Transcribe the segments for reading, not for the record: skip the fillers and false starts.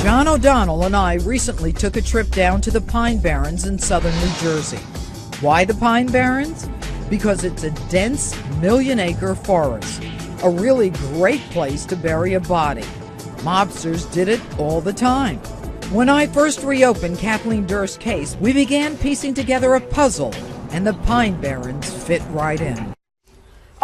John O'Donnell and I recently took a trip down to the Pine Barrens in southern New Jersey. Why the Pine Barrens? Because it's a dense million-acre forest, a really great place to bury a body. Mobsters did it all the time. When I first reopened Kathleen Durst's case, we began piecing together a puzzle, and the Pine Barrens fit right in.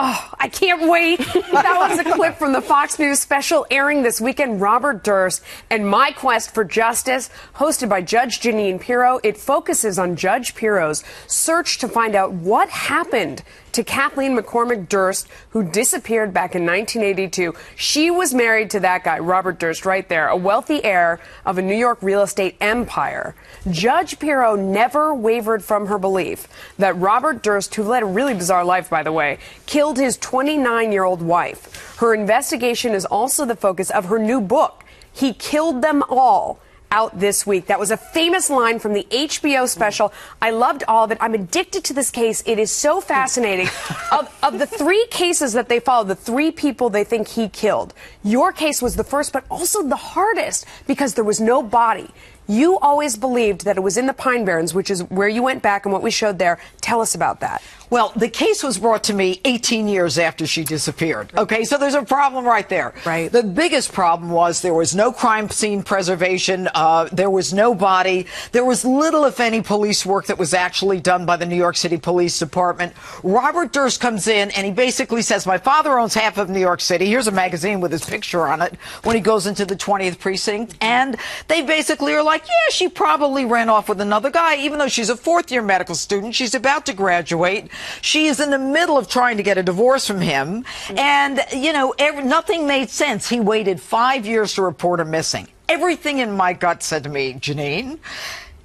Oh, I can't wait. That was a clip from the Fox News special airing this weekend, Robert Durst and My Quest for Justice, hosted by Judge Jeanine Pirro. It focuses on Judge Pirro's search to find out what happened to Kathleen McCormick Durst, who disappeared back in 1982. She was married to that guy, Robert Durst, right there, a wealthy heir of a New York real estate empire. Judge Pirro never wavered from her belief that Robert Durst, who led a really bizarre life, by the way, killed his 29-year-old wife. Her investigation is also the focus of her new book, He Killed Them All, out this week. That was a famous line from the HBO special. I loved all of it. I'm addicted to this case. It is so fascinating. Of the three cases that they followed, the three people they think he killed, your case was the first, but also the hardest because there was no body. You always believed that it was in the Pine Barrens, which is where you went back and what we showed there. Tell us about that. Well, the case was brought to me 18 years after she disappeared. Okay, so there's a problem right there. Right. The biggest problem was there was no crime scene preservation. There was no body. There was little, if any, police work that was actually done by the New York City Police Department. Robert Durst comes in and he basically says, my father owns half of New York City. Here's a magazine with his picture on it when he goes into the 20th precinct. And they basically are like, yeah, she probably ran off with another guy, even though she's a fourth-year medical student. She's about to graduate. She is in the middle of trying to get a divorce from him. And, you know, nothing made sense. He waited 5 years to report her missing. Everything in my gut said to me, Jeanine,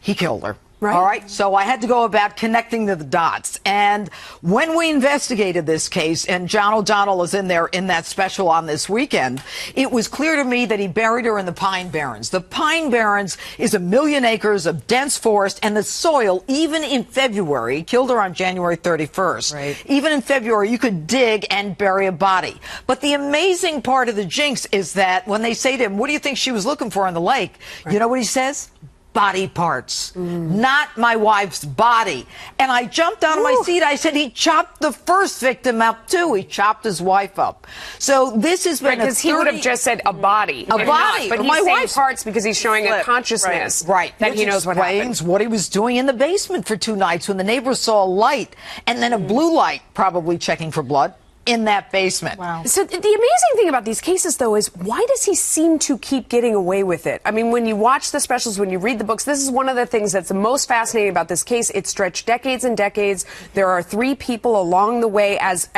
he killed her. Right. All right. So I had to go about connecting the dots. And when we investigated this case, and John O'Donnell is in there in that special on this weekend, it was clear to me that he buried her in the Pine Barrens. The Pine Barrens is 1 million acres of dense forest, and the soil, even in February, killed her on January 31st. Right. Even in February, you could dig and bury a body. But the amazing part of the jinx is that when they say to him, what do you think she was looking for in the lake? Right. You know what he says? Body parts, not my wife's body. And I jumped out of my seat. I said, he chopped the first victim up, too. He chopped his wife up. So this has been because he would have just said a body. A body. But he's saying parts because he's showing a consciousness. Right. That he knows what happened. What he was doing in the basement for 2 nights when the neighbors saw a light and then a blue light, probably checking for blood, in that basement. Wow. So the amazing thing about these cases, though, is why does he seem to keep getting away with it? I mean, when you watch the specials, when you read the books, this is one of the things that's the most fascinating about this case. It stretched decades and decades. There are 3 people along the way as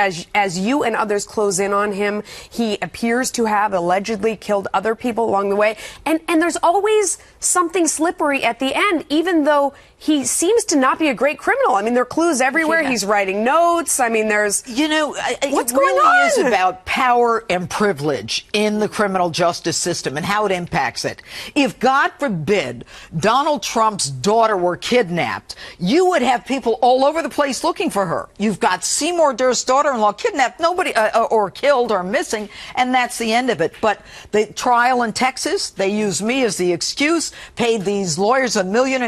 you and others close in on him. He appears to have allegedly killed other people along the way. And there's always something slippery at the end, even though he seems to not be a great criminal. I mean, there are clues everywhere. Yeah. He's writing notes. I mean, there's... You know, what's it going really on? is about power and privilege in the criminal justice system and how it impacts it. If, God forbid, Donald Trump's daughter were kidnapped, you would have people all over the place looking for her. You've got Seymour Durst's daughter-in-law kidnapped, nobody or killed or missing, and that's the end of it. But the trial in Texas, they used me as the excuse, paid these lawyers $1.5 million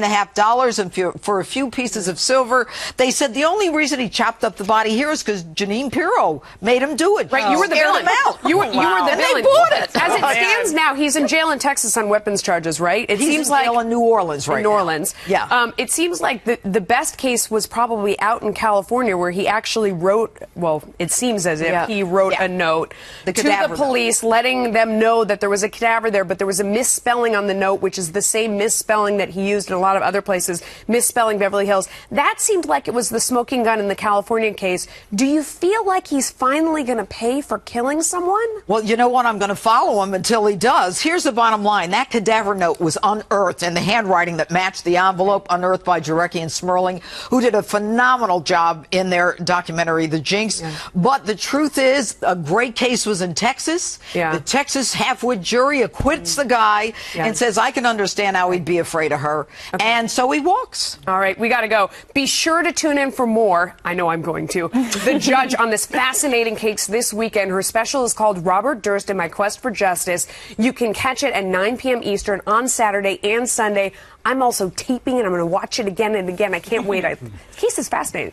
and for a few pieces of silver. They said the only reason he chopped up the body here is because Jeanine Pirro made him do it. Right, you were the villain. You were the villain. And they bought it. As it stands now, he's in jail in Texas on weapons charges, right? It seems like in New Orleans right now. In New Orleans. Yeah. It seems like the best case was probably out in California, where he actually wrote, well, it seems as if he wrote a note to the police letting them know that there was a cadaver there, but there was a misspelling on the note, which is the same misspelling that he used in a lot of other places, misspelling Beverly Hills. That seemed like it was the smoking gun in the California case. Do you feel like he's finally going to pay for killing someone? Well, you know what? I'm going to follow him until he does. Here's the bottom line. That cadaver note was unearthed, and the handwriting that matched the envelope unearthed by Jarecki and Smerling, who did a phenomenal job in their documentary, The Jinx. Yeah. But the truth is, a great case was in Texas. Yeah. The Texas half-wit jury acquits the guy and says, I can understand how he'd be afraid of her. Okay. And so he walks. All right, we got to go. Be sure to tune in for more. I know I'm going to. The Judge on this fascinating fascinating case this weekend. Her special is called Robert Durst and My Quest for Justice. You can catch it at 9 p.m. Eastern on Saturday and Sunday. I'm also taping it. I'm going to watch it again and again. I can't wait. The case is fascinating.